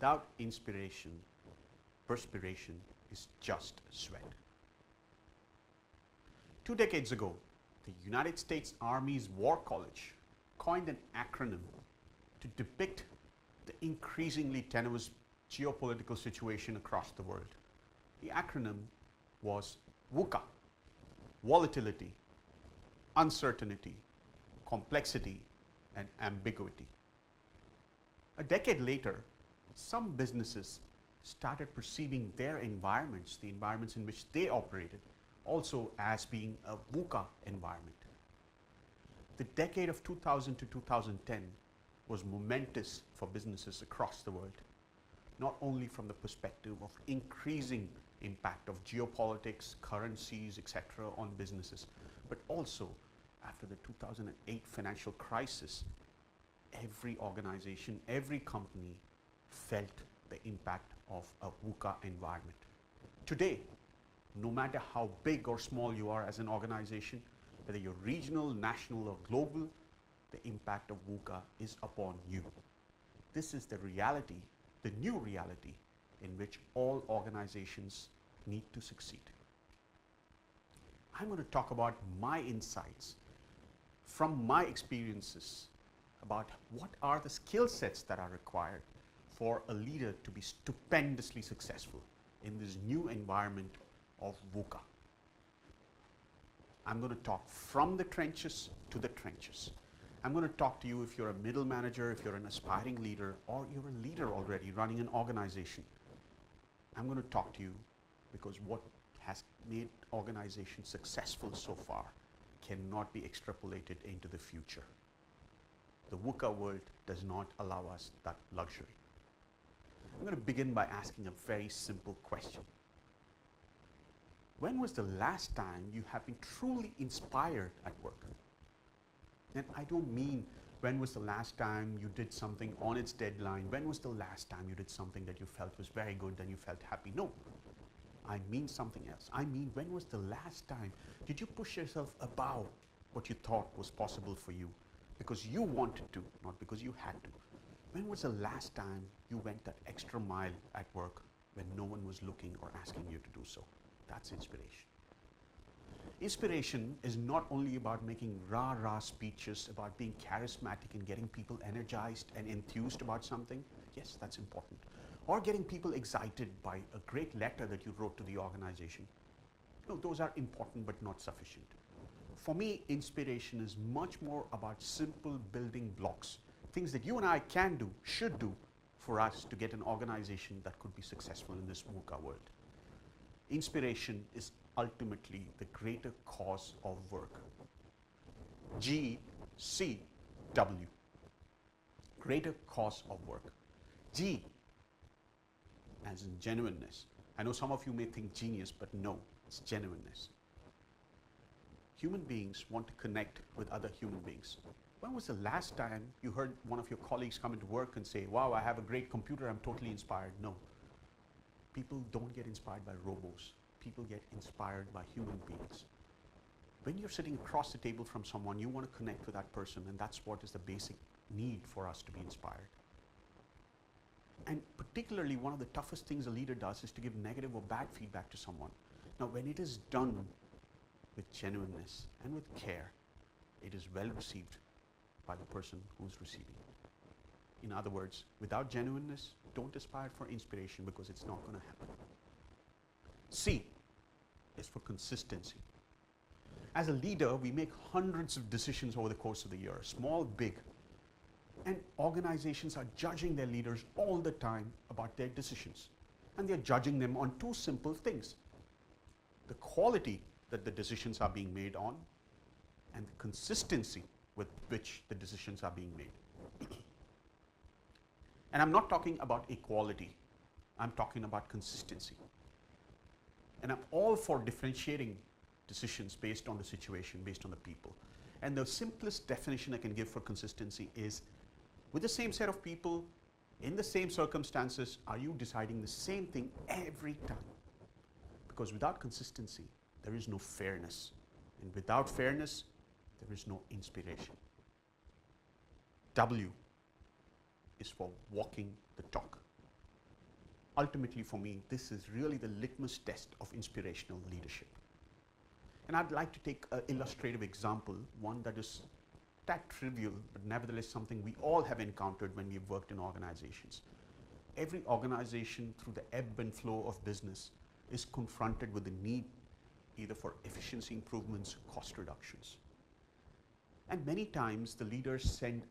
without inspiration, perspiration is just sweat. 2 decades ago, the United States Army's War College coined an acronym to depict the increasingly tenuous geopolitical situation across the world. The acronym was VUCA: volatility, uncertainty, complexity, and ambiguity. A decade later, some businesses started perceiving their environments, the environments in which they operated, also as being a VUCA environment. The decade of 2000 to 2010 was momentous for businesses across the world, not only from the perspective of increasing impact of geopolitics, currencies, etc. on businesses, but also after the 2008 financial crisis, every organization, every company felt the impact of a VUCA environment. Today, no matter how big or small you are as an organization, whether you're regional, national, or global, the impact of VUCA is upon you. This is the reality, the new reality, in which all organizations need to succeed. I'm going to talk about my insights from my experiences about what are the skill sets that are required for a leader to be stupendously successful in this new environment of VUCA. I'm going to talk from the trenches to the trenches. I'm going to talk to you if you're a middle manager, if you're an aspiring leader, or you're a leader already running an organization. I'm going to talk to you because what has made organizations successful so far cannot be extrapolated into the future. The VUCA world does not allow us that luxury. I'm going to begin by asking a very simple question. When was the last time you have been truly inspired at work? And I don't mean when was the last time you did something on its deadline, when was the last time you did something that you felt was very good and you felt happy. No, I mean something else. I mean, when was the last time did you push yourself above what you thought was possible for you because you wanted to, not because you had to? When was the last time you went that extra mile at work when no one was looking or asking you to do so? That's inspiration. Inspiration is not only about making rah-rah speeches, about being charismatic and getting people energized and enthused about something. Yes, that's important. Or getting people excited by a great letter that you wrote to the organization. No, those are important but not sufficient. For me, inspiration is much more about simple building blocks, things that you and I can do, should do, for us to get an organization that could be successful in this VUCA world. Inspiration is ultimately the greater cause of work. GCW, greater cause of work. G as in genuineness. I know some of you may think genius, but no, it's genuineness. Human beings want to connect with other human beings. When was the last time you heard one of your colleagues come into work and say, wow, I have a great computer, I'm totally inspired? No. People don't get inspired by robots. People get inspired by human beings. When you're sitting across the table from someone, you want to connect with that person, and that's what is the basic need for us to be inspired. And particularly, one of the toughest things a leader does is to give negative or bad feedback to someone. Now, when it is done with genuineness and with care, it is well received by the person who's receiving it. In other words, without genuineness, don't aspire for inspiration because it's not going to happen. C is for consistency. As a leader, we make hundreds of decisions over the course of the year, small, big. And organizations are judging their leaders all the time about their decisions. And they're judging them on two simple things: the quality that the decisions are being made on, and the consistency with which the decisions are being made. And I'm not talking about equality. I'm talking about consistency. And I'm all for differentiating decisions based on the situation, based on the people. And the simplest definition I can give for consistency is, with the same set of people, in the same circumstances, are you deciding the same thing every time? Because without consistency, there is no fairness. And without fairness, there is no inspiration. W is for walking the talk. ultimately for me, this is really the litmus test of inspirational leadership. And I'd like to take an illustrative example, one that is that trivial, but nevertheless something we all have encountered when we've worked in organizations. Every organization, through the ebb and flow of business, is confronted with the need either for efficiency improvements, cost reductions. And many times the leaders send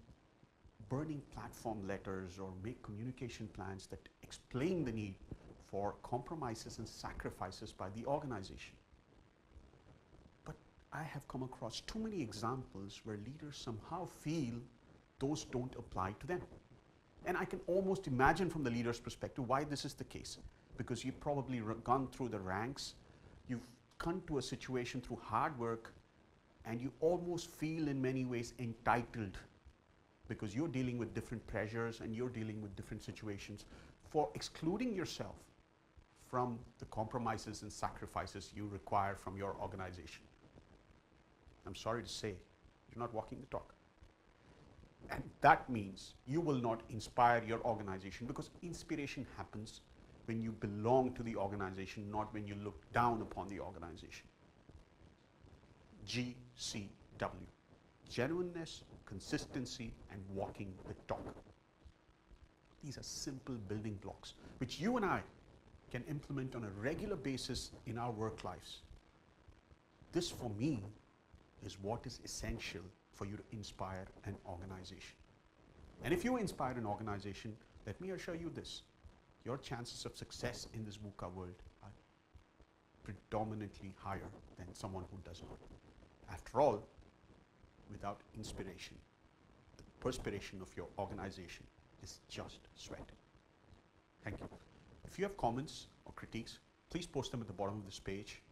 burning platform letters or make communication plans that explain the need for compromises and sacrifices by the organization. But I have come across too many examples where leaders somehow feel those don't apply to them. And I can almost imagine from the leader's perspective why this is the case. Because you've probably gone through the ranks, you've come to a situation through hard work, and you almost feel in many ways entitled because you're dealing with different pressures and you're dealing with different situations for excluding yourself from the compromises and sacrifices you require from your organization. I'm sorry to say, you're not walking the talk. And that means you will not inspire your organization, because inspiration happens when you belong to the organization, not when you look down upon the organization. GCW. Genuineness, consistency, and walking the talk. These are simple building blocks which you and I can implement on a regular basis in our work lives. This, for me, is what is essential for you to inspire an organization. And if you inspire an organization, let me assure you this, your chances of success in this VUCA world are predominantly higher than someone who does not. After all, without inspiration, the perspiration of your organization is just sweat. Thank you. If you have comments or critiques, please post them at the bottom of this page,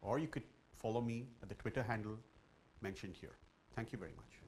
or you could follow me at the Twitter handle mentioned here. Thank you very much.